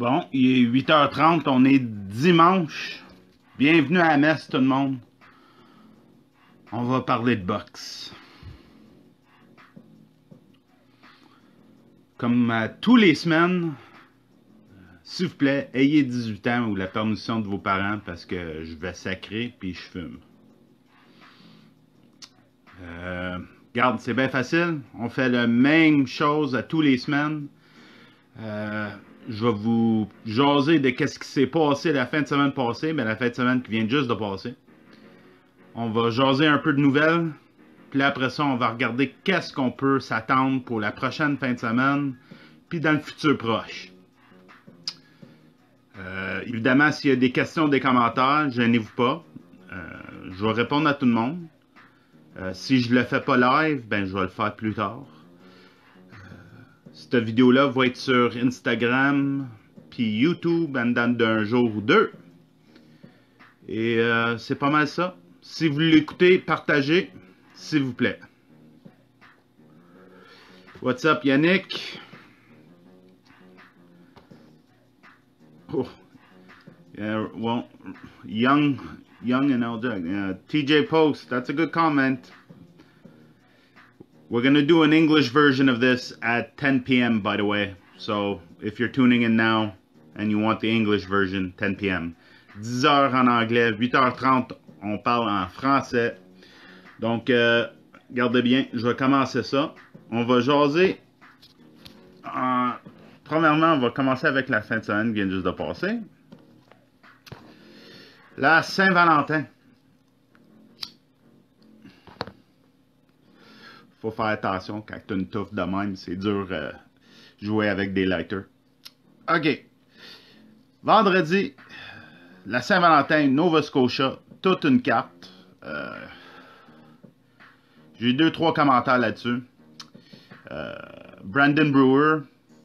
Bon, il est 8h30, on est dimanche. Bienvenue à la messe tout le monde. On va parler de boxe. Comme tous les semaines, s'il vous plaît, ayez 18 ans ou la permission de vos parents parce que je vais sacrer puis je fume. Regarde, c'est bien facile. On fait la même chose à tous les semaines. Je vais vous jaser de qu'est-ce qui s'est passé la fin de semaine passée, mais la fin de semaine qui vient juste de passer. On va jaser un peu de nouvelles. Puis après ça, on va regarder qu'est-ce qu'on peut s'attendre pour la prochaine fin de semaine, puis dans le futur proche. Évidemment, s'il y a des questions, des commentaires, gênez-vous pas. Je vais répondre à tout le monde. Si je le fais pas live, ben je vais le faire plus tard. Cette vidéo-là va être sur Instagram, puis YouTube, en dedans d'un jour ou deux. Et c'est pas mal ça. Si vous l'écoutez, partagez, s'il vous plaît. What's up, Yannick? Oh. Yeah, well, young and older. TJ Post, that's a good comment. We're going to do an English version of this at 10 p.m., by the way. So, if you're tuning in now and you want the English version, 10 p.m. 10h en anglais, 8h30, on parle en français. Donc, regardez bien, je vais commencer ça. On va jaser. Premièrement, on va commencer avec la fin de semaine qui vient juste de passer. La Saint-Valentin. Faut faire attention quand tu as une touffe de même, c'est dur jouer avec des lighters. OK. Vendredi, la Saint-Valentin, Nova Scotia, toute une carte. J'ai eu 2-3 commentaires là-dessus. Brandon Brewer,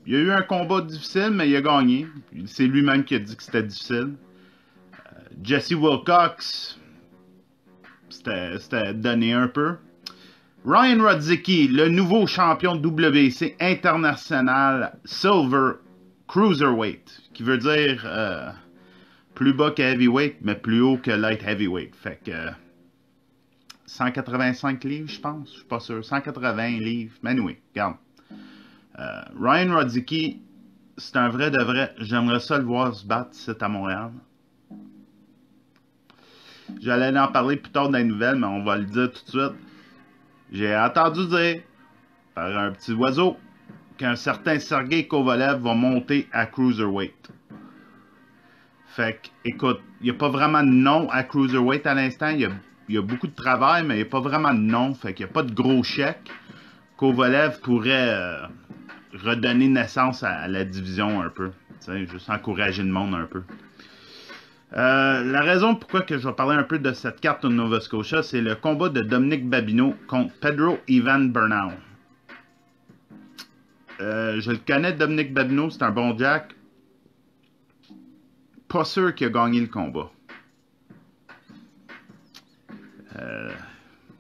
il y a eu un combat difficile, mais il a gagné. C'est lui-même qui a dit que c'était difficile. Jesse Wilcox, c'était donné un peu. Ryan Rodzicki, le nouveau champion de WC international Silver Cruiserweight, qui veut dire plus bas que Heavyweight, mais plus haut que Light Heavyweight. Fait que 185 livres, je pense. Je suis pas sûr. 180 livres. Mais anyway, regarde. Ryan Rodzicki, c'est un vrai de vrai. J'aimerais ça le voir se battre ici à Montréal. J'allais en parler plus tard dans les nouvelles, mais on va le dire tout de suite. J'ai entendu dire par un petit oiseau qu'un certain Sergey Kovalev va monter à Cruiserweight. Fait que, écoute, il n'y a pas vraiment de nom à Cruiserweight à l'instant. Il y a beaucoup de travail, mais il n'y a pas vraiment de nom. Fait qu'il n'y a pas de gros chèque. Kovalev pourrait redonner naissance à la division un peu. T'sais, juste encourager le monde un peu. La raison pourquoi que je vais parler un peu de cette carte de Nova Scotia, c'est le combat de Dominic Babineau contre Pedro Ivan Bernal. Je le connais, Dominic Babineau, c'est un bon Jack. Pas sûr qu'il a gagné le combat.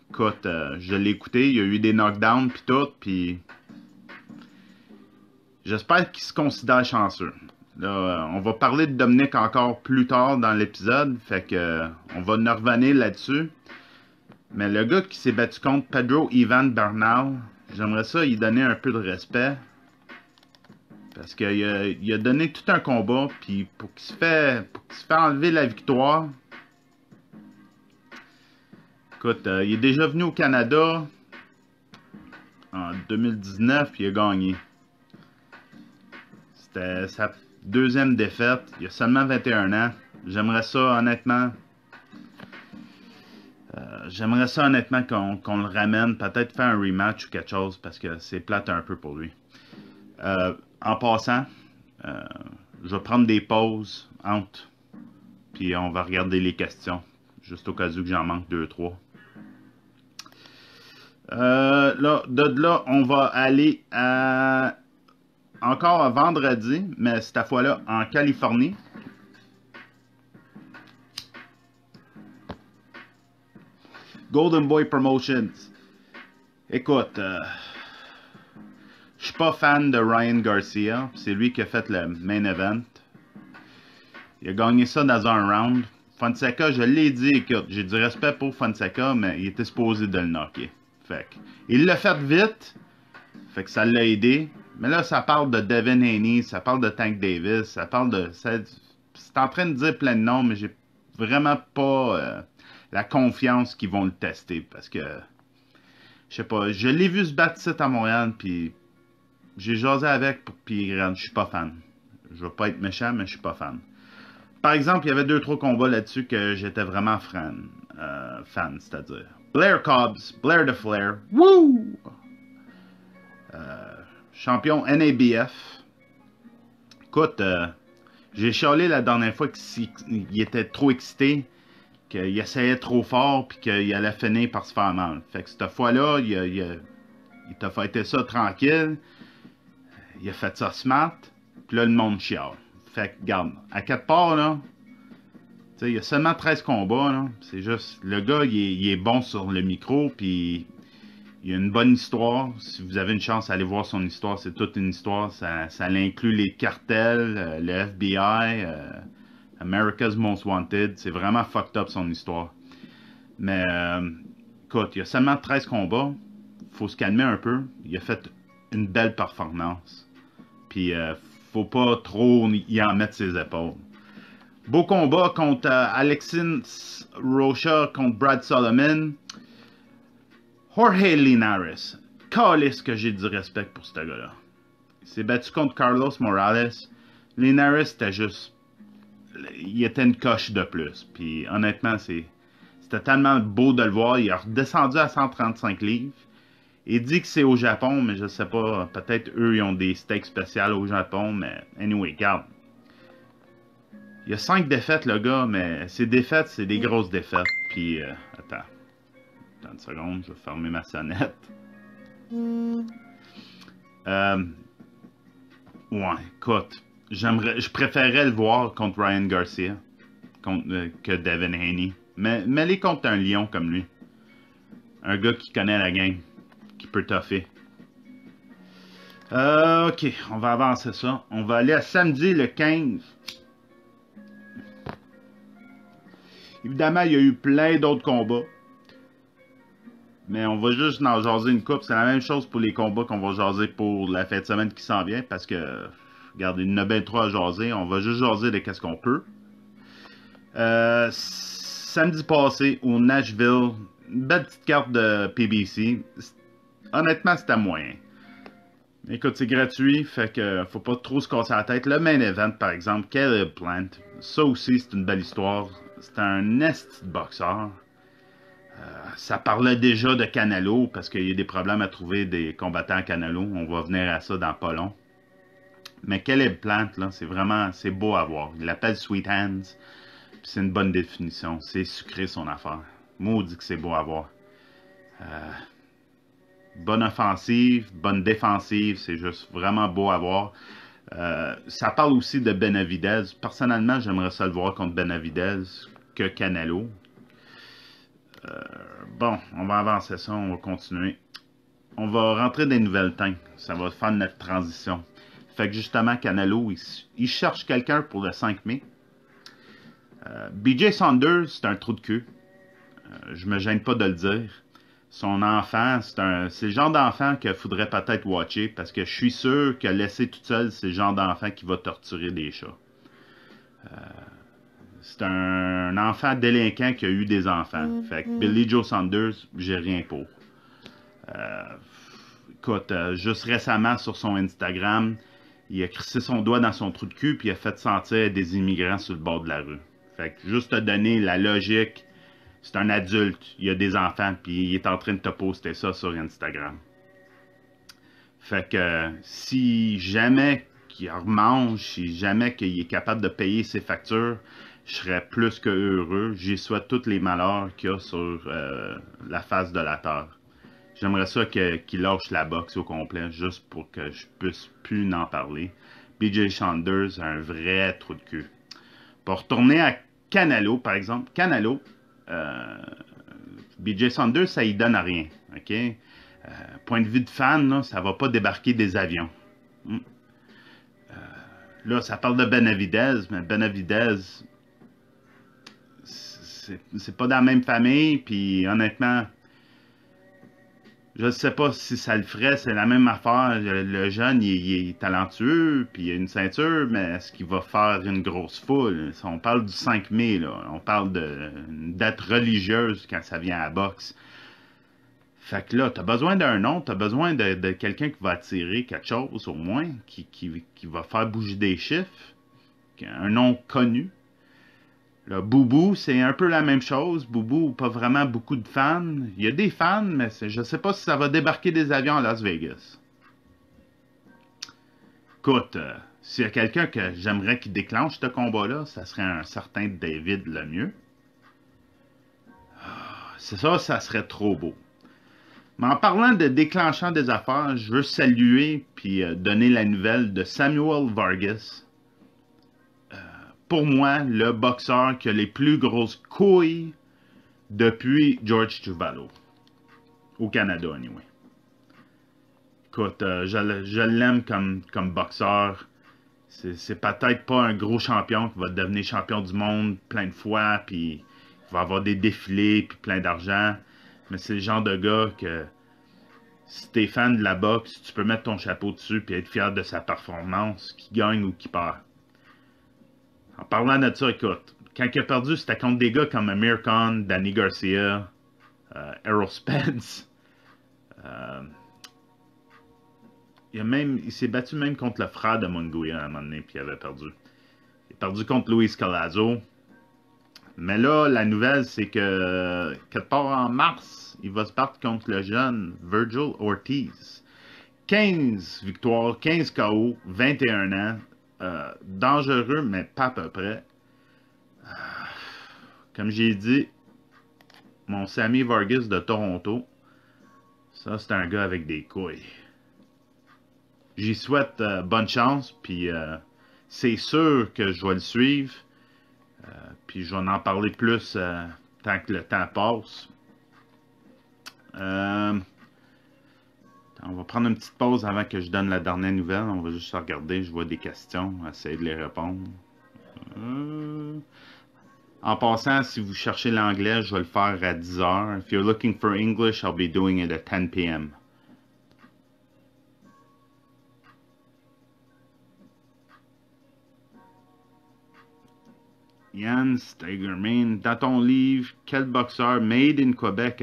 Écoute, je l'ai écouté, il y a eu des knockdowns pis tout, pis j'espère qu'il se considère chanceux. Là, on va parler de Dominic encore plus tard dans l'épisode, fait que on va en revenir là-dessus. Mais le gars qui s'est battu contre Pedro Ivan Bernal, j'aimerais ça lui donner un peu de respect. Parce qu'il a donné tout un combat, puis pour qu'il se fait enlever la victoire. Écoute, il est déjà venu au Canada en 2019, puis il a gagné. C'était sa deuxième défaite. Il a seulement 21 ans. J'aimerais ça honnêtement qu'on le ramène. Peut-être faire un rematch ou quelque chose, parce que c'est plate un peu pour lui. En passant, je vais prendre des pauses entre, puis on va regarder les questions, juste au cas où que j'en manque 2-3. De là, on va aller encore à vendredi, mais cette fois-là en Californie. Golden Boy Promotions. Écoute, je suis pas fan de Ryan Garcia. C'est lui qui a fait le main event. Il a gagné ça dans un round. Fonseca, je l'ai dit, écoute, j'ai du respect pour Fonseca, mais il était supposé de le knocker. Fait que, il l'a fait vite, fait que ça l'a aidé. Mais là, ça parle de Devin Haney, ça parle de Tank Davis, ça parle de... C'est en train de dire plein de noms, mais j'ai vraiment pas la confiance qu'ils vont le tester, parce que... Je sais pas, je l'ai vu se battre ici à Montréal, puis j'ai jasé avec, puis je suis pas fan. Je veux pas être méchant, mais je suis pas fan. Par exemple, il y avait 2-3 combats là-dessus que j'étais vraiment fan, c'est-à-dire Blair Cobbs, Blair the Flair, wouh! Champion NABF. Écoute, j'ai chialé la dernière fois qu'il était trop excité, qu'il essayait trop fort, puis qu'il allait finir par se faire mal. Fait que cette fois-là, il t'a fait ça tranquille, il a fait ça smart, puis là, le monde chiale. Fait que, regarde, à quelque part, là, tu sais, il y a seulement 13 combats, là. C'est juste, le gars, il est bon sur le micro, puis il a une bonne histoire. Si vous avez une chance d'aller voir son histoire, c'est toute une histoire. Ça inclut les cartels, le FBI, America's Most Wanted. C'est vraiment fucked up son histoire. Mais, écoute, il y a seulement 13 combats. Faut se calmer un peu. Il a fait une belle performance. Puis, faut pas trop y en mettre ses épaules. Beau combat contre Alexis Rocha contre Brad Solomon. Jorge Linares. Calisse que j'ai du respect pour ce gars-là. Il s'est battu contre Carlos Morales. Linares, c'était juste... Il était une coche de plus. Puis honnêtement, c'était tellement beau de le voir. Il est redescendu à 135 livres. Il dit que c'est au Japon, mais je sais pas. Peut-être eux, ils ont des steaks spéciaux au Japon. Mais anyway, regarde. Il y a 5 défaites, le gars, mais ces défaites, c'est des grosses défaites. Puis, attends une seconde, je vais fermer ma sonnette. Ouais, écoute, je préférerais le voir contre Ryan Garcia que Devin Haney. Mais les contre un lion comme lui. Un gars qui connaît la game, qui peut toffer. Ok, on va avancer ça. On va aller à samedi le 15. Évidemment, il y a eu plein d'autres combats. Mais on va juste en jaser une coupe. C'est la même chose pour les combats qu'on va jaser pour la fin de semaine qui s'en vient. Parce que, regardez, il y en a bien trop à jaser. On va juste jaser de qu'est-ce qu'on peut. Samedi passé, au Nashville, une belle petite carte de PBC. Honnêtement, c'était moyen. Écoute, c'est gratuit, fait que faut pas trop se casser la tête. Le main event, par exemple, Caleb Plant, ça aussi, c'est une belle histoire. C'est un esti de boxeur. Ça parlait déjà de Canelo, parce qu'il y a des problèmes à trouver des combattants à Canelo. On va venir à ça dans pas long. Mais Caleb Plant, là, c'est beau à voir. Il l'appelle Sweet Hands, puis c'est une bonne définition. C'est sucré son affaire. Maudit que c'est beau à voir. Bonne offensive, bonne défensive, c'est juste vraiment beau à voir. Ça parle aussi de Benavidez. Personnellement, j'aimerais ça le voir contre Benavidez que Canelo. Bon, on va avancer ça, on va continuer. On va rentrer dans les nouvelles teintes. Ça va faire notre transition. Fait que justement, Canelo, il cherche quelqu'un pour le 5 mai. BJ Saunders, c'est un trou de cul. Je me gêne pas de le dire. Son enfant, c'est le genre d'enfant qu'il faudrait peut-être watcher, parce que je suis sûr que laisser tout seul, c'est le genre d'enfant qui va torturer des chats. C'est un enfant délinquant qui a eu des enfants. Fait que Billy Joe Saunders, j'ai rien pour. Écoute, juste récemment sur son Instagram, il a crissé son doigt dans son trou de cul puis il a fait sentir des immigrants sur le bord de la rue. Fait que juste te donner la logique, c'est un adulte, il a des enfants puis il est en train de te poster ça sur Instagram. Fait que si jamais qu'il remange, si jamais qu'il est capable de payer ses factures, je serais plus que heureux. J'y souhaite tous les malheurs qu'il y a sur la face de la terre. J'aimerais ça qu'il lâche la boxe au complet, juste pour que je puisse plus en parler. BJ Saunders, un vrai trou de cul. Pour retourner à Canelo, par exemple. Canelo, BJ Saunders, ça y donne à rien. OK? Point de vue de fan, là, ça va pas débarquer des avions. Là, ça parle de Benavidez, mais Benavidez, c'est pas dans la même famille, puis honnêtement, je sais pas si ça le ferait, c'est la même affaire. Le jeune, il est talentueux, puis il a une ceinture, mais est-ce qu'il va faire une grosse foule? On parle du 5 mai, là. On parle d'une date religieuse quand ça vient à la boxe. Fait que là, t'as besoin d'un nom, t'as besoin de quelqu'un qui va attirer quelque chose, au moins, qui va faire bouger des chiffres, un nom connu. Là, Boubou, c'est un peu la même chose. Boubou, pas vraiment beaucoup de fans. Il y a des fans, mais je sais pas si ça va débarquer des avions à Las Vegas. Écoute, s'il y a quelqu'un que j'aimerais qu'il déclenche ce combat-là, ça serait un certain David Lemieux. C'est ça, ça serait trop beau. Mais en parlant de déclenchant des affaires, je veux saluer puis donner la nouvelle de Samuel Vargas. Pour moi, le boxeur qui a les plus grosses couilles depuis George Chuvalo. Au Canada, anyway. Écoute, je l'aime comme boxeur. C'est peut-être pas un gros champion qui va devenir champion du monde plein de fois, puis il va avoir des défilés, puis plein d'argent. Mais c'est le genre de gars que, si t'es fan de la boxe, tu peux mettre ton chapeau dessus et être fier de sa performance, qu'il gagne ou qu'il perd. En parlant de ça, écoute, quand il a perdu, c'était contre des gars comme Amir Khan, Danny Garcia, Errol Spence. Il s'est battu même contre le frère de Munguia à un moment donné, puis il avait perdu. Il a perdu contre Luis Collazo. Mais là, la nouvelle, c'est que quelque part en mars, il va se battre contre le jeune Virgil Ortiz. 15 victoires, 15 KO, 21 ans. Dangereux, mais pas à peu près. Comme j'ai dit, mon Sammy Vargas de Toronto, ça, c'est un gars avec des couilles. J'y souhaite bonne chance, puis c'est sûr que je vais le suivre. Puis je vais en parler plus tant que le temps passe. On va prendre une petite pause avant que je donne la dernière nouvelle. On va juste regarder, je vois des questions, essayer de les répondre. En passant, si vous cherchez l'anglais, je vais le faire à 10h. If you're looking for English, I'll be doing it at 10 p.m. Yann Steigerman, dans ton livre, quel boxeur made in Québec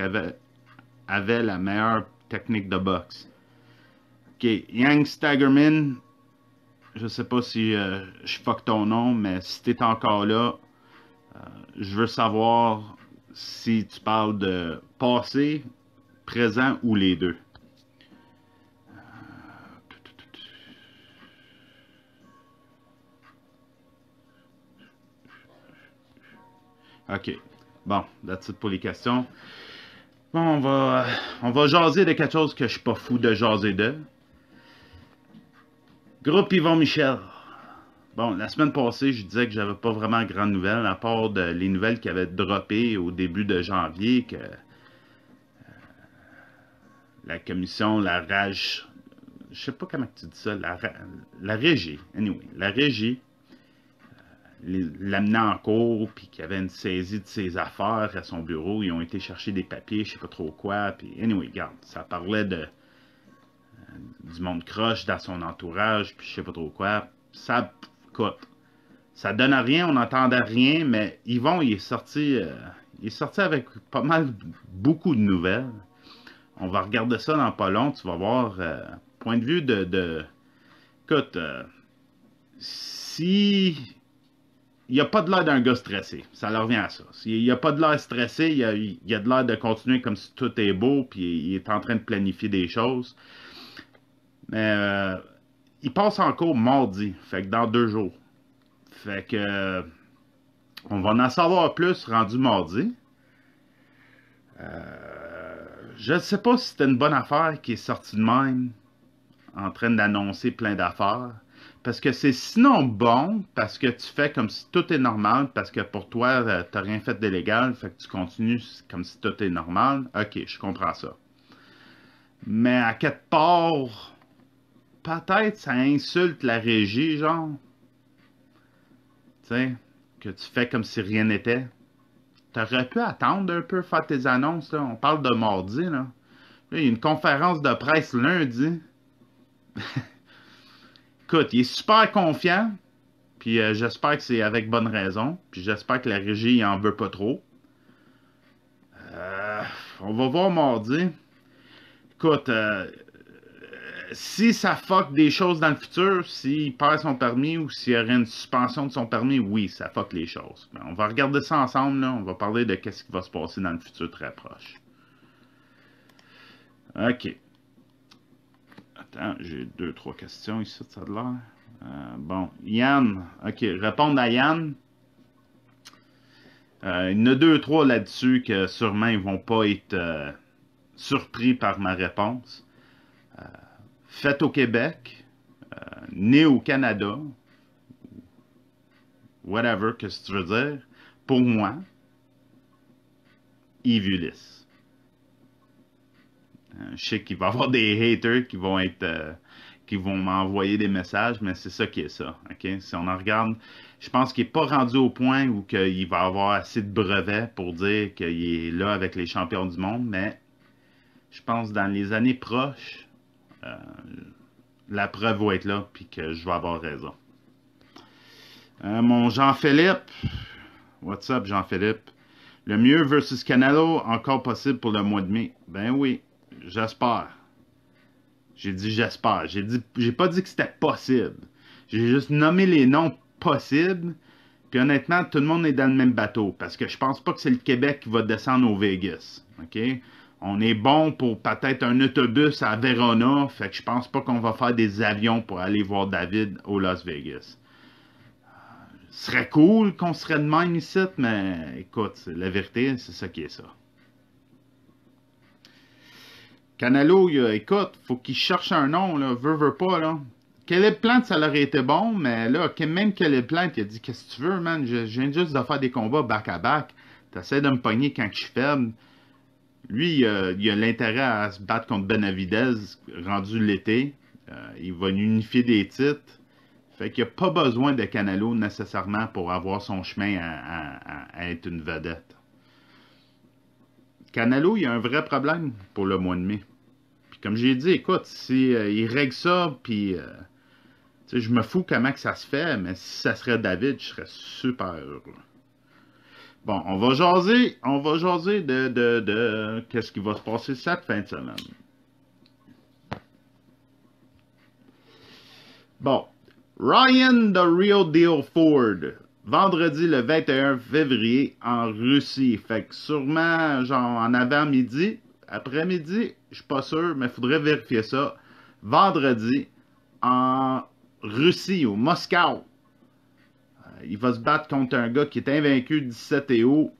avait la meilleure technique de boxe? Ok, Yang Steigerman, je sais pas si je fuck ton nom, mais si t'es encore là, je veux savoir si tu parles de passé, présent ou les deux. Ok, bon, that's it pour les questions. Bon, on va jaser de quelque chose que je suis pas fou de jaser de. Groupe Yvon Michel. Bon, la semaine passée, je disais que j'avais pas vraiment grande nouvelle, à part les nouvelles qui avaient droppé au début de janvier, que la commission, la rage, je sais pas comment tu dis ça, la régie, anyway, la régie l'amenait en cours, puis qu'il y avait une saisie de ses affaires à son bureau, ils ont été chercher des papiers, je sais pas trop quoi, puis anyway, regarde, ça parlait du monde croche dans son entourage, puis je sais pas trop quoi, ça, écoute, ça donne à rien, on n'entendait rien, mais Yvon, il est sorti avec pas mal, beaucoup de nouvelles. On va regarder ça dans pas long, tu vas voir, point de vue écoute, si il n'y a pas de l'air d'un gars stressé, ça leur revient à ça. Il n'y a pas de l'air stressé, il y a de l'air de continuer comme si tout est beau, puis il est en train de planifier des choses. Mais il passe en cours mardi, fait que dans 2 jours. Fait que on va en savoir plus rendu mardi. Je ne sais pas si c'était une bonne affaire qui est sortie de même, en train d'annoncer plein d'affaires. Parce que c'est sinon bon, parce que tu fais comme si tout est normal, parce que pour toi, tu n'as rien fait d'illégal, fait que tu continues comme si tout est normal. Ok, je comprends ça. Mais à quelque part, peut-être ça insulte la régie, genre. tu sais, que tu fais comme si rien n'était. T'aurais pu attendre un peu, faire tes annonces, là. On parle de mardi, là. Là, il y a une conférence de presse lundi. Écoute, il est super confiant. Puis j'espère que c'est avec bonne raison. Puis j'espère que la régie il en veut pas trop. On va voir mardi. Écoute, si ça fuck des choses dans le futur, s'il perd son permis ou s'il y aurait une suspension de son permis, oui, ça fuck les choses. Mais on va regarder ça ensemble, là. On va parler de qu'est-ce qui va se passer dans le futur très proche. OK. Attends, j'ai 2-3 questions ici, ça a l'air. Bon, Yann. OK, répondre à Yann. Il y en a 2-3 là-dessus que sûrement ils vont pas être surpris par ma réponse. Fait au Québec, né au Canada, whatever, qu'est-ce que tu veux dire, pour moi, Yves Ulysse. Je sais qu'il va y avoir des haters qui vont m'envoyer des messages, mais c'est ça qui est ça. Okay? Si on en regarde, je pense qu'il n'est pas rendu au point où il va avoir assez de brevets pour dire qu'il est là avec les champions du monde, mais je pense que dans les années proches, la preuve va être là, puis que je vais avoir raison. Mon Jean-Philippe, what's up Jean-Philippe? Le mieux versus Canelo, encore possible pour le mois de mai. Ben oui, j'espère. J'ai dit j'espère. J'ai pas dit que c'était possible. J'ai juste nommé les noms possibles. Puis honnêtement, tout le monde est dans le même bateau. Parce que je pense pas que c'est le Québec qui va descendre au Vegas. OK? On est bon pour peut-être un autobus à Verona. Fait que je pense pas qu'on va faire des avions pour aller voir David au Las Vegas. Ce serait cool qu'on serait de même ici, mais écoute, la vérité, c'est ça qui est ça. Canelo, écoute, faut qu'il cherche un nom, là, veut pas, là. Caleb Plant, ça aurait été bon, mais là, même Caleb Plant, il a dit, qu'est-ce que tu veux, man, je viens juste de faire des combats back-à-back, t'essaies de me pogner quand je suis faible. Lui, il a l'intérêt à se battre contre Benavidez, rendu l'été. Il va unifier des titres. Fait qu'il n'y a pas besoin de Canelo nécessairement pour avoir son chemin à être une vedette. Canelo, il y a un vrai problème pour le mois de mai. Puis comme j'ai dit, écoute, si il règle ça, puis je me fous comment que ça se fait, mais si ça serait David, je serais super heureux. Bon, on va jaser de qu'est-ce qui va se passer cette fin de semaine. Bon, Ryan The Real Deal Ford, vendredi le 21 février en Russie. Fait que sûrement, genre en avant-midi, après-midi, je suis pas sûr, mais il faudrait vérifier ça. Vendredi, en Russie, au Moscou. Il va se battre contre un gars qui est invaincu 17 et haut.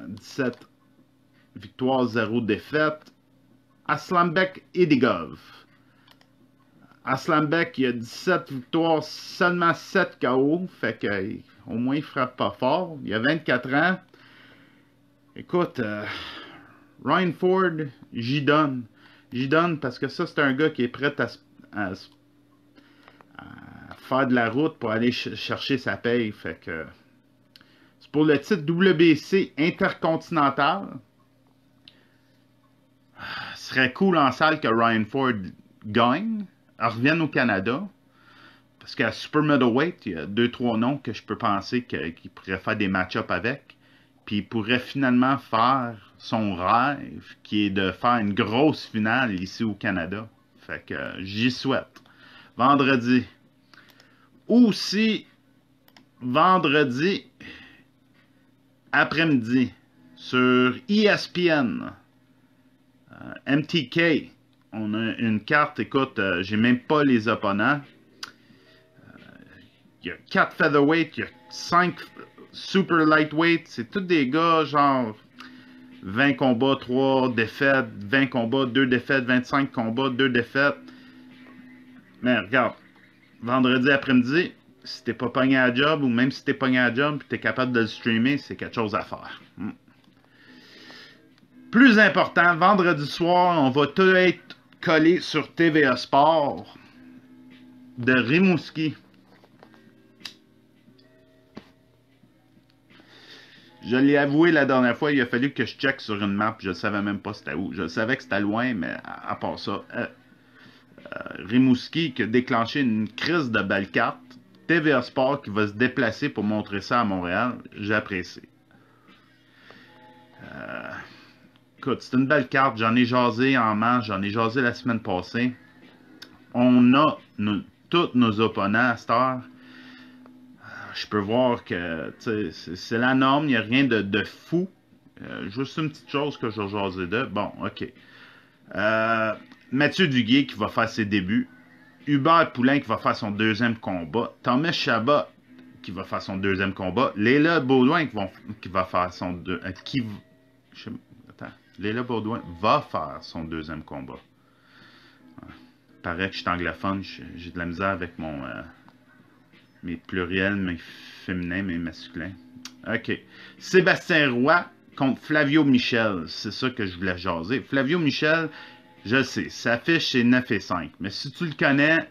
17 victoires, 0 défaites. Aslambek Idigov. Aslambek, il a 17 victoires, seulement 7 KO. Fait que au moins il frappe pas fort. Il a 24 ans. Écoute, Ryan Ford, j'y donne. J'y donne parce que ça, c'est un gars qui est prêt à faire de la route pour aller chercher sa paye. Fait que c'est pour le titre WBC intercontinental. Ce serait cool en salle que Ryan Ford gagne, revienne au Canada. Parce qu'à Super Middleweight, il y a 2-3 noms que je peux penser qu'il pourrait faire des match-ups avec. Puis il pourrait finalement faire son rêve, qui est de faire une grosse finale ici au Canada. Fait que j'y souhaite. Vendredi. Aussi, vendredi après-midi, sur ESPN, MTK, on a une carte, écoute, j'ai même pas les opponents. Il y a 4 featherweight, il y a 5 super lightweight, c'est tous des gars genre 20 combats, 3 défaites, 20 combats, 2 défaites, 25 combats, 2 défaites. Mais regarde, vendredi après-midi, si t'es pas pogné à job, ou même si t'es pogné à job et t'es capable de le streamer, c'est quelque chose à faire. Plus important, vendredi soir, on va tout être collé sur TVA Sport de Rimouski. Je l'ai avoué la dernière fois, il a fallu que je check sur une map, je ne savais même pas c'était où. Je savais que c'était loin, mais à part ça, Rimouski qui a déclenché une crise de belle carte. TVA Sport qui va se déplacer pour montrer ça à Montréal. J'apprécie. Écoute, c'est une belle carte. J'en ai jasé en masse. J'en ai jasé la semaine passée. On a tous nos opponents à cette heure. Je peux voir que c'est la norme. Il n'y a rien de fou. Juste une petite chose que je vais jaser de. Bon, OK. Mathieu Duguay qui va faire ses débuts. Hubert Poulain qui va faire son deuxième combat. Thomas Chabot qui va faire son deuxième combat. Léla Baudouin qui va faire son Léla Baudouin va faire son deuxième combat. Paraît que je suis anglophone. J'ai de la misère avec mes pluriels, mes féminins, mes masculins. OK. Sébastien Roy contre Flavio Michel. C'est ça que je voulais jaser. Flavio Michel, je sais, sa fiche c'est 9 et 5. Mais si tu le connais,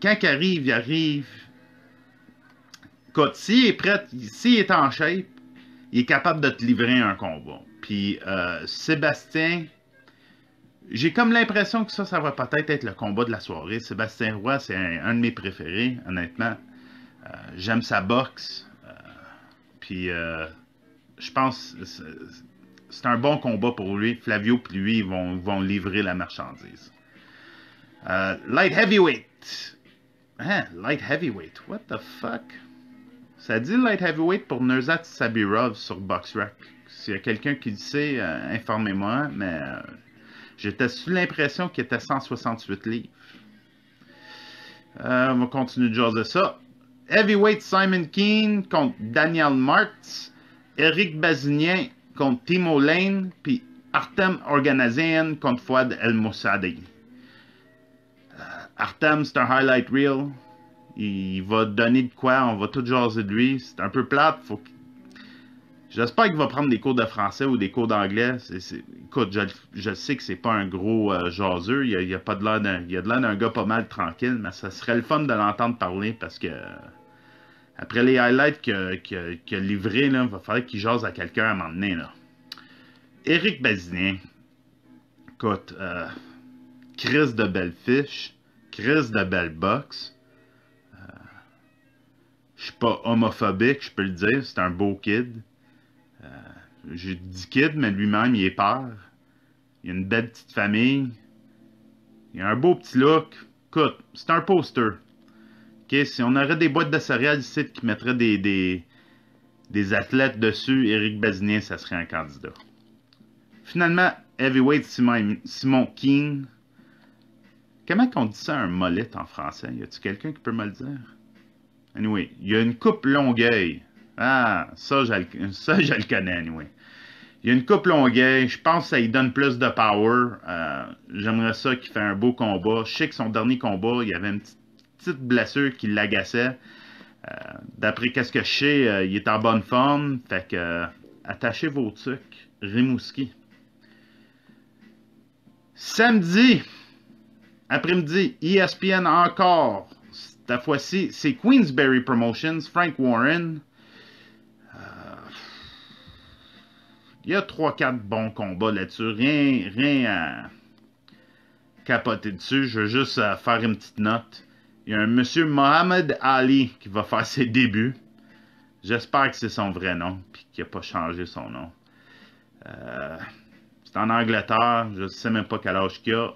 quand il arrive. Écoute, s'il est prêt, s'il est en shape, il est capable de te livrer un combat. Puis Sébastien, j'ai comme l'impression que ça va peut-être être le combat de la soirée. Sébastien Roy, c'est un de mes préférés, honnêtement. J'aime sa boxe. Puis je pense c'est un bon combat pour lui. Flavio et lui vont livrer la marchandise. Light heavyweight. Hein? Light heavyweight. What the fuck? Ça dit light heavyweight pour Nurzat Sabirov sur BoxRec. S'il y a quelqu'un qui le sait, informez-moi. Mais j'étais sous l'impression qu'il était 168 livres. On va continuer de jaser ça. Heavyweight Simon Keane contre Daniel Martz. Eric Bazinien contre Timo Lane. Puis Artem Organazian contre Fouad El Moussadi. Artem, c'est un highlight reel. Il va donner de quoi. On va tout jaser de lui. C'est un peu plate. J'espère qu'il va prendre des cours de français ou des cours d'anglais. Écoute, je sais que c'est pas un gros jaseux. Il a de l'air d'un gars pas mal tranquille, mais ça serait le fun de l'entendre parler parce que après les highlights qu'il a livrés, il va falloir qu'il jase à quelqu'un à un moment donné. Là. Éric Bazinien. Écoute, Chris de belle fiche, Chris de belle boxe. Je suis pas homophobique, je peux le dire. C'est un beau kid. J'ai dit kid, mais lui-même, il est père. Il a une belle petite famille. Il a un beau petit look. Écoute, c'est un poster. Okay, si on aurait des boîtes de céréales ici qui mettraient des athlètes dessus, Éric Bazinien, ça serait un candidat. Finalement, Heavyweight Simon Keane. Comment on dit ça un mollet en français? Y a-t-il quelqu'un qui peut me le dire? Anyway, il y a une coupe Longueuil. Ah, ça, je le connais, anyway. Il y a une coupe Longueuil. Je pense que ça lui donne plus de power. J'aimerais ça qu'il fait un beau combat. Je sais que son dernier combat, il y avait une petite blessure qui l'agaçait. D'après qu'est-ce que je sais, il est en bonne forme. Fait que, attachez vos trucs. Rimouski. Samedi, après-midi, ESPN encore. Cette fois-ci, c'est Queensberry Promotions, Frank Warren. Il y a 3-4 bons combats là-dessus. Rien à capoter dessus. Je veux juste faire une petite note. Il y a un monsieur Mohamed Ali qui va faire ses débuts. J'espère que c'est son vrai nom. Puis qu'il n'a pas changé son nom. C'est en Angleterre. Je ne sais même pas quel âge qu'il a.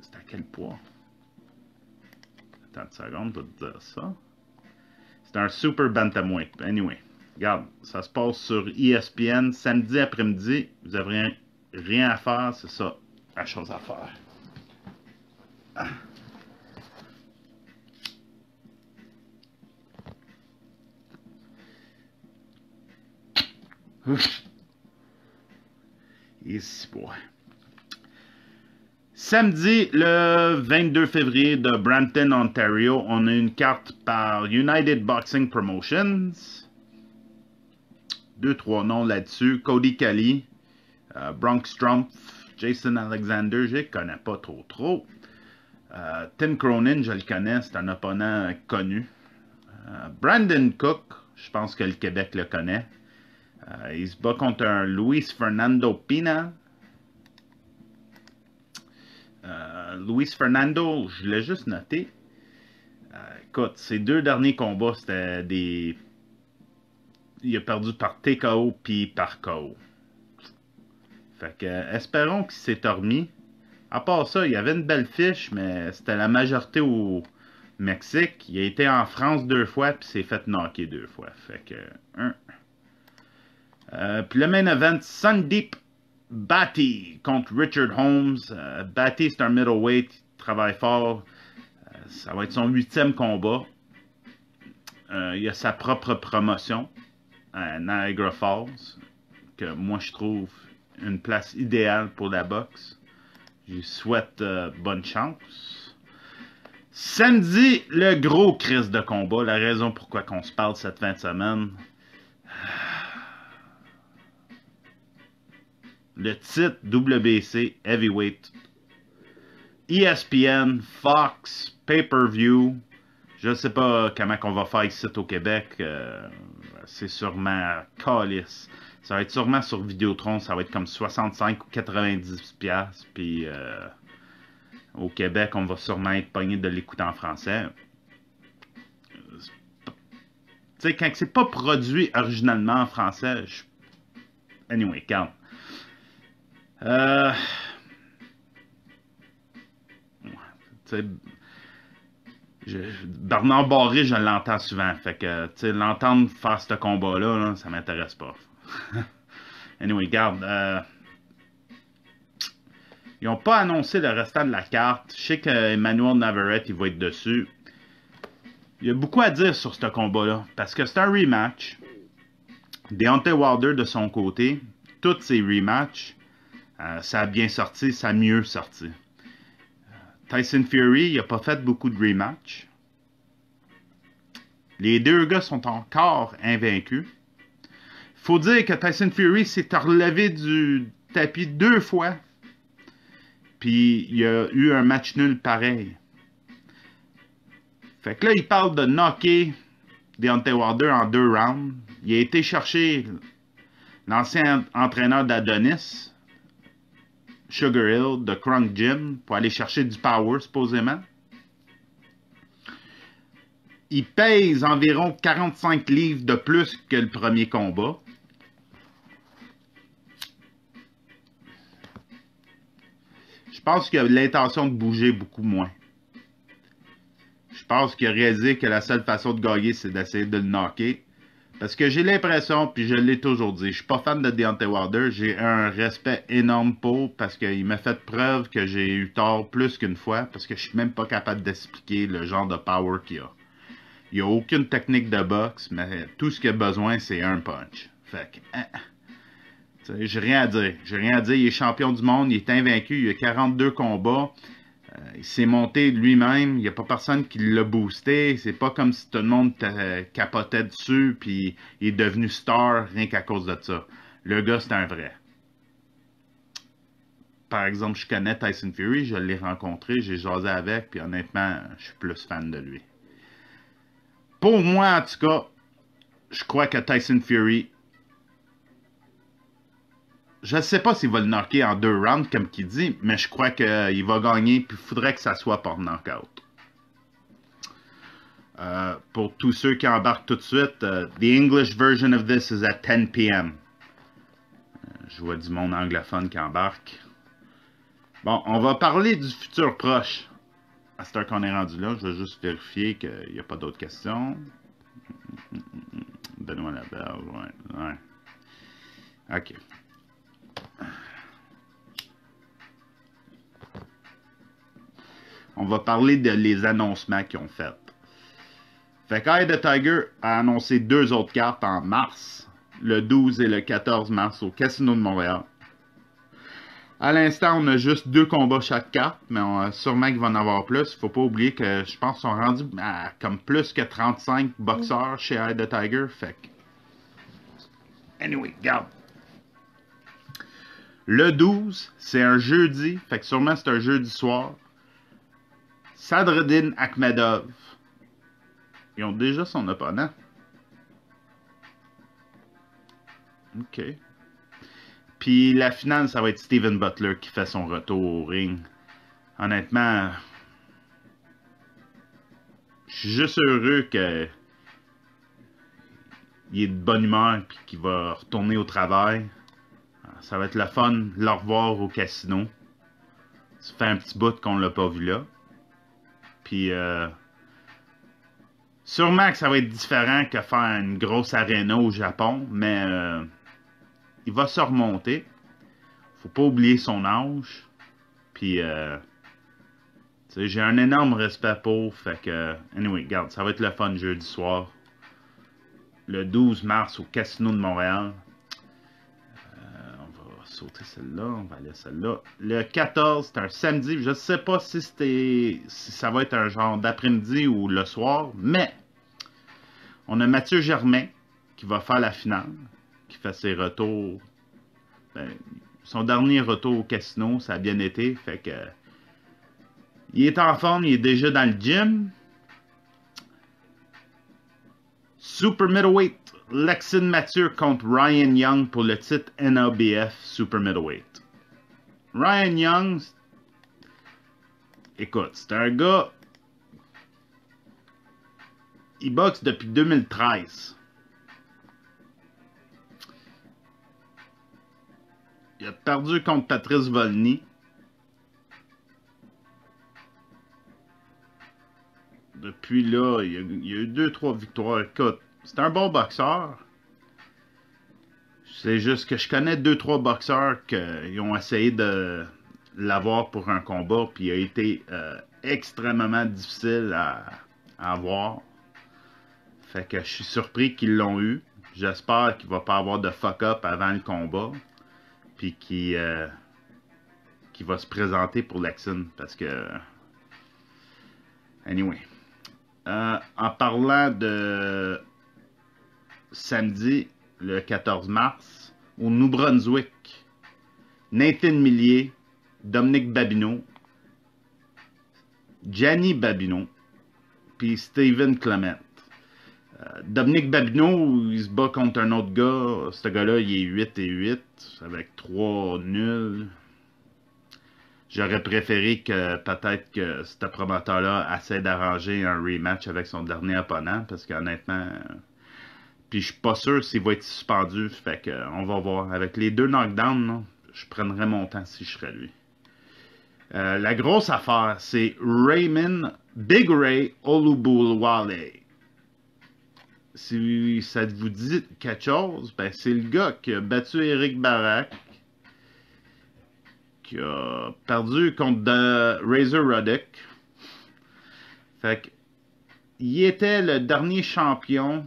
C'est à quel poids? Attends une seconde, je vais te dire ça. C'est un super bantamweight. Anyway. Regarde, ça se passe sur ESPN samedi après-midi. Vous n'avez rien à faire, c'est ça, la chose à faire. Ah. Ici, boy. Samedi, le 22 février de Brampton, Ontario, on a une carte par United Boxing Promotions. 2-3 noms là-dessus. Cody Kelly, Bronx Trump, Jason Alexander, je ne connais pas trop. Tim Cronin, je le connais, c'est un opponent connu. Brandon Cook, Je pense que le Québec le connaît. Il se bat contre un Luis Fernando Pina. Luis Fernando, je l'ai juste noté. Écoute, ses 2 derniers combats, c'était des... Il a perdu par TKO puis par KO. Fait que, espérons qu'il s'est remis. À part ça, il y avait une belle fiche, mais c'était la majorité au Mexique. Il a été en France 2 fois, puis s'est fait knocker 2 fois. Fait que, puis le main event, Sandeep Bhatti contre Richard Holmes. Bhatti, c'est un middleweight, il travaille fort. Ça va être son 8e combat. Il a sa propre promotion à Niagara Falls, que moi je trouve une place idéale pour la boxe. Je lui souhaite bonne chance. Samedi, le gros crise de combat, la raison pourquoi on se parle cette fin de semaine. Le titre WBC Heavyweight. ESPN, Fox, Pay-Per-View. Je ne sais pas comment on va faire ici au Québec. C'est sûrement calice. Ça va être sûrement sur Vidéotron. Ça va être comme 65 ou 90 piastres. Puis au Québec, on va sûrement être pogné de l'écouter en français. Tu sais, quand c'est pas produit originalement en français, anyway, calme. Bernard Barré, je l'entends souvent. Fait que, tu sais, l'entendre faire ce combat-là, là, ça m'intéresse pas. Anyway, regarde. Ils n'ont pas annoncé le restant de la carte. Je sais qu'Emmanuel Navarrete, il va être dessus. Il y a beaucoup à dire sur ce combat-là. Parce que c'est un rematch. Deontay Wilder, de son côté, tous ses rematchs, ça a bien sorti, ça a mieux sorti. Tyson Fury, il n'a pas fait beaucoup de rematchs. Les 2 gars sont encore invaincus. Faut dire que Tyson Fury s'est relevé du tapis 2 fois. Puis il y a eu un match nul pareil. Fait que là, il parle de knocker Deontay Wilder en 2 rounds. Il a été chercher l'ancien entraîneur d'Adonis, Sugar Hill, de Crunk Gym, pour aller chercher du power, supposément. Il pèse environ 45 livres de plus que le premier combat. Je pense qu'il a l'intention de bouger beaucoup moins. Je pense qu'il a réalisé que la seule façon de gagner, c'est d'essayer de le knocker. Parce que j'ai l'impression, puis je l'ai toujours dit, je suis pas fan de Deontay Wilder, j'ai un respect énorme pour, parce qu'il m'a fait preuve que j'ai eu tort plus qu'une fois, parce que je suis même pas capable d'expliquer le genre de power qu'il a. Il a aucune technique de boxe, mais tout ce qu'il a besoin, c'est un punch. Fait que, j'ai rien à dire. J'ai rien à dire, il est champion du monde, il est invaincu, il a 42 combats. Il s'est monté lui-même, il n'y a pas personne qui l'a boosté, c'est pas comme si tout le monde capotait dessus puis il est devenu star rien qu'à cause de ça. Le gars, c'est un vrai. Par exemple, je connais Tyson Fury, je l'ai rencontré, j'ai jasé avec, puis honnêtement, je suis plus fan de lui. Pour moi, en tout cas, je crois que Tyson Fury, je ne sais pas s'il va le knocker en 2 rounds, comme qu'il dit, mais je crois qu'il va gagner, puis il faudrait que ça soit par knockout. Pour tous ceux qui embarquent tout de suite, the English version of this is at 10 p.m. Je vois du monde anglophone qui embarque. Bon, on va parler du futur proche. À cette heure qu'on est rendu là, je vais juste vérifier qu'il n'y a pas d'autres questions. Benoît Laberge, ouais. OK. On va parler de les annoncements qu'ils ont fait. Fait qu'Eye the Tiger a annoncé 2 autres cartes en mars, le 12 et le 14 mars au Casino de Montréal. À l'instant, on a juste 2 combats chaque carte, mais sûrement qu'il va en avoir plus. Il faut pas oublier que je pense qu'ils sont rendus à comme plus que 35 boxeurs chez Eye the Tiger. Fait que... Anyway, regarde. Le 12, c'est un jeudi, fait que sûrement c'est un jeudi soir. Sadreddin Akhmedov. Ils ont déjà son opponent. OK. Puis la finale, ça va être Steven Butler qui fait son retour au ring. Honnêtement, je suis juste heureux qu'il est de bonne humeur et qu'il va retourner au travail. Ça va être le fun de le revoir au casino. Ça fait un petit bout qu'on l'a pas vu là. Puis sûrement que ça va être différent que faire une grosse arena au Japon, mais il va se remonter. Faut pas oublier son âge. Puis j'ai un énorme respect pour. Fait que, anyway, regarde, ça va être le fun jeudi soir. Le 12 mars au Casino de Montréal. On va sauter celle-là, on va aller celle-là. Le 14, c'est un samedi. Je sais pas si ça va être un genre d'après-midi ou le soir, mais on a Mathieu Germain qui va faire la finale, qui fait ses retours. Ben, son dernier retour au casino, ça a bien été. Fait que il est en forme, il est déjà dans le gym. Super Middleweight, Lexin Mathieu contre Ryan Young pour le titre NABF Super Middleweight. Ryan Young, écoute, c'est un gars, il boxe depuis 2013. Il a perdu contre Patrice Volny. Depuis là, il y a eu 2-3 victoires. Écoute, c'est un bon boxeur. C'est juste que je connais 2-3 boxeurs qui ont essayé de l'avoir pour un combat, puis il a été extrêmement difficile à avoir. Fait que je suis surpris qu'ils l'ont eu. J'espère qu'il va pas avoir de fuck-up avant le combat, puis qu'il va se présenter pour Lexin, parce que... Anyway. En parlant de samedi, le 14 mars, au New Brunswick, Nathan Millier, Dominique Babineau, Gianni Babineau, puis Steven Clement. Dominique Babineau, il se bat contre un autre gars. Ce gars-là, il est 8-8, avec 3 nuls. J'aurais préféré que peut-être que ce promoteur-là essaie d'arranger un rematch avec son dernier opponent, parce qu'honnêtement, puis je suis pas sûr s'il va être suspendu, fait que on va voir. Avec les 2 knockdowns, là, je prendrais mon temps si je serais lui. La grosse affaire, c'est Raymond Big Ray Olubulwale. Si ça vous dit quelque chose, ben c'est le gars qui a battu Eric Barak, qui a perdu contre Razor Ruddock. Fait que, il était le dernier champion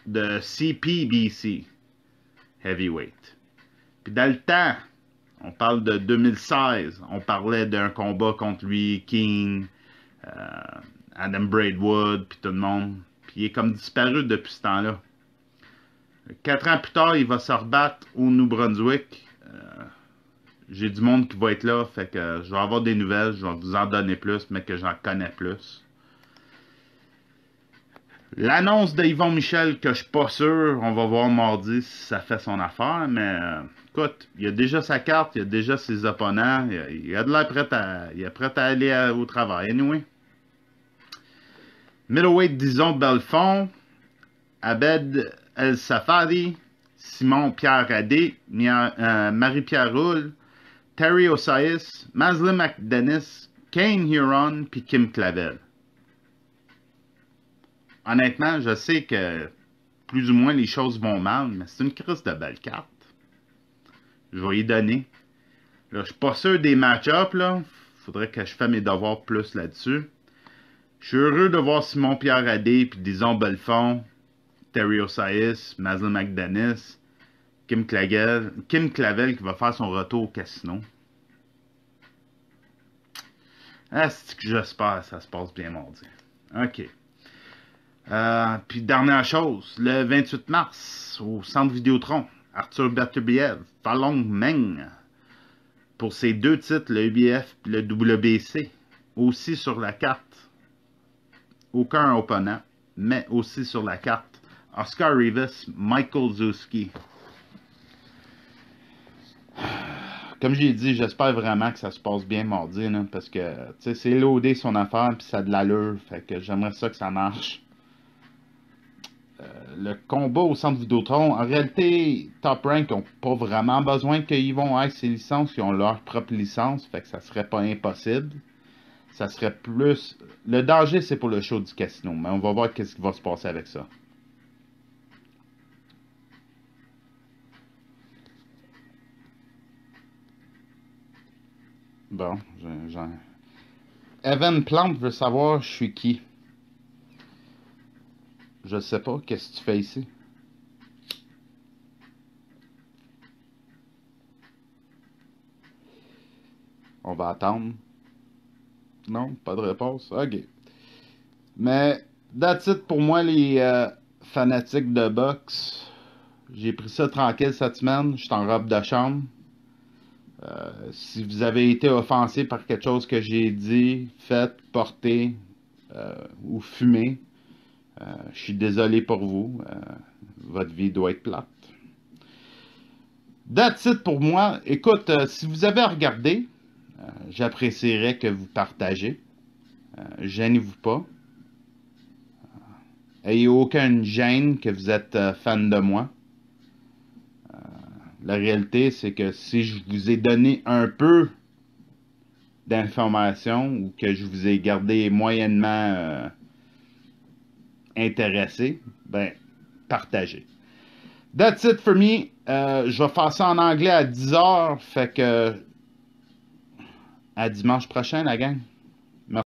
de CPBC Heavyweight. Puis dans le temps, on parle de 2016, on parlait d'un combat contre lui, King, Adam Braidwood, puis tout le monde. Puis il est comme disparu depuis ce temps-là. 4 ans plus tard, il va se rebattre au New Brunswick. J'ai du monde qui va être là, fait que je vais avoir des nouvelles, je vais vous en donner plus, mais que j'en connais plus. L'annonce de Yvon Michel, que je suis pas sûr, on va voir mardi si ça fait son affaire, mais écoute, il a déjà sa carte, il a déjà ses opponents, il a de l'air prêt à aller au travail. Anyway. Middleweight, disons, Belfond, Abed El Safari, Simon Pierre Adé, Marie-Pierre Roule, Terry Osias, Maslin McDennis, Kane Huron, puis Kim Clavel. Honnêtement, je sais que plus ou moins les choses vont mal, mais c'est une crise de belle carte. Je vais y donner. Là, je suis pas sûr des match-ups, là. Faudrait que je fasse mes devoirs plus là-dessus. Je suis heureux de voir Simon Pierre Adé, puis disons Belfond, Terry Osias, Maslin McDennis, Kim Clavel qui va faire son retour au casino. C'est que j'espère que ça se passe bien mardi. OK. Puis dernière chose, le 28 mars, au Centre Vidéotron, Arthur Beterbiev, Falong Meng, pour ses 2 titres, le UBF et le WBC, aussi sur la carte. Aucun opponent, mais aussi sur la carte, Oscar Rivas, Michael Zuski. Comme j'ai dit, j'espère vraiment que ça se passe bien mardi, là, parce que c'est loadé son affaire, puis ça a de l'allure, fait que j'aimerais ça que ça marche. Le combat au centre Vidéotron, en réalité, Top Rank n'ont pas vraiment besoin qu'ils vont avec ces licences, ils ont leur propre licence, fait que ça serait pas impossible. Ça serait plus... Le danger, c'est pour le show du casino, mais on va voir qu'est-ce qui va se passer avec ça. Bon, Evan Plante veut savoir je suis qui. Je sais pas, qu'est-ce que tu fais ici? On va attendre. Non, pas de réponse. Ok. Mais, that's it pour moi, les fanatiques de boxe. J'ai pris ça tranquille cette semaine. Je suis en robe de chambre. Si vous avez été offensé par quelque chose que j'ai dit, fait, porté ou fumé, je suis désolé pour vous. Votre vie doit être plate. That's it pour moi. Écoute, si vous avez regardé, j'apprécierais que vous partagez. Gênez-vous pas. Ayez aucune gêne que vous êtes fan de moi. La réalité, c'est que si je vous ai donné un peu d'informations ou que je vous ai gardé moyennement intéressé, ben, partagez. That's it for me. Je vais faire ça en anglais à 10h, fait que à dimanche prochain, la gang.